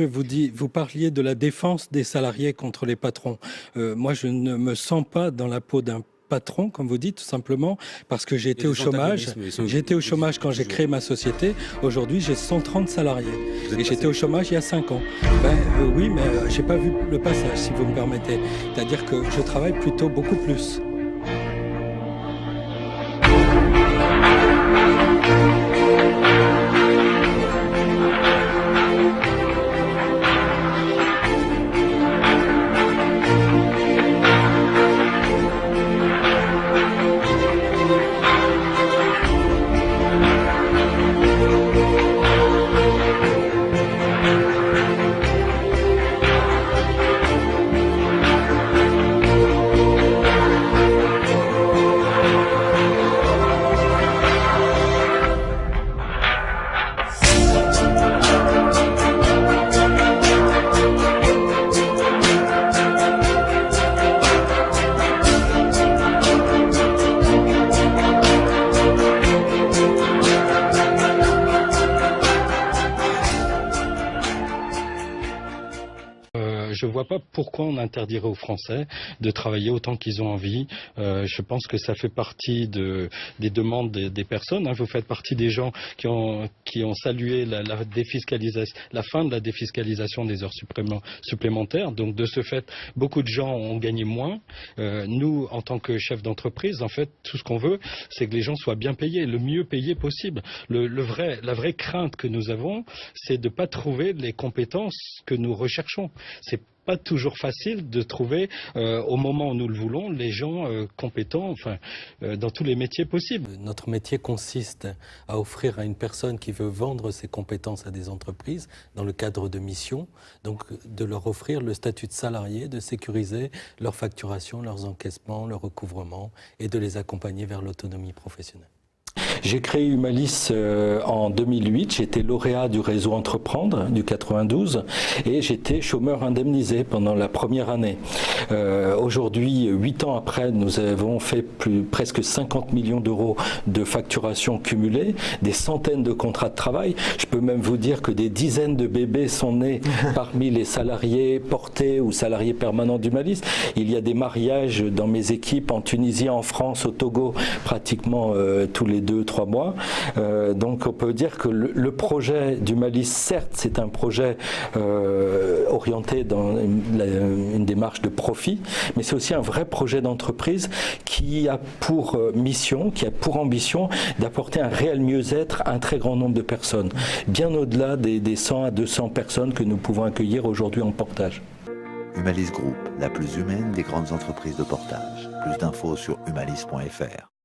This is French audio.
Vous parliez de la défense des salariés contre les patrons. Moi, je ne me sens pas dans la peau d'un patron, comme vous dites, tout simplement, parce que j'ai été au chômage. J'ai été au chômage quand j'ai créé ma société. Aujourd'hui, j'ai 130 salariés. Et j'étais au chômage il y a 5 ans. Oui, mais j'ai pas vu le passage, si vous me permettez. C'est-à-dire que je travaille plutôt beaucoup plus. Je ne vois pas pourquoi on interdirait aux Français de travailler autant qu'ils ont envie. Je pense que ça fait partie des demandes des personnes. Vous faites partie des gens qui ont salué la fin de la défiscalisation des heures supplémentaires. Donc de ce fait, beaucoup de gens ont gagné moins. Nous, en tant que chefs d'entreprise, en fait, tout ce qu'on veut, c'est que les gens soient bien payés, le mieux payés possible. La vraie crainte que nous avons, c'est de ne pas trouver les compétences que nous recherchons. C'est pas toujours facile de trouver, au moment où nous le voulons, les gens compétents, dans tous les métiers possibles. Notre métier consiste à offrir à une personne qui veut vendre ses compétences à des entreprises, dans le cadre de missions, donc de leur offrir le statut de salarié, de sécuriser leur facturation, leurs encaissements, leur recouvrement, et de les accompagner vers l'autonomie professionnelle. J'ai créé Humalis en 2008, j'étais lauréat du réseau Entreprendre du 92 et j'étais chômeur indemnisé pendant la première année. Aujourd'hui, 8 ans après, nous avons fait presque 50 millions d'euros de facturation cumulée, des centaines de contrats de travail. Je peux même vous dire que des dizaines de bébés sont nés parmi les salariés portés ou salariés permanents d'Humalis. Il y a des mariages dans mes équipes en Tunisie, en France, au Togo, pratiquement tous les 2-3 mois. Donc on peut dire que le projet d'Humalis, certes, c'est un projet orienté dans une démarche de profit, mais c'est aussi un vrai projet d'entreprise qui a pour mission, qui a pour ambition d'apporter un réel mieux-être à un très grand nombre de personnes, bien au-delà des 100 à 200 personnes que nous pouvons accueillir aujourd'hui en portage. Humalis Group, la plus humaine des grandes entreprises de portage. Plus d'infos sur humalis.fr.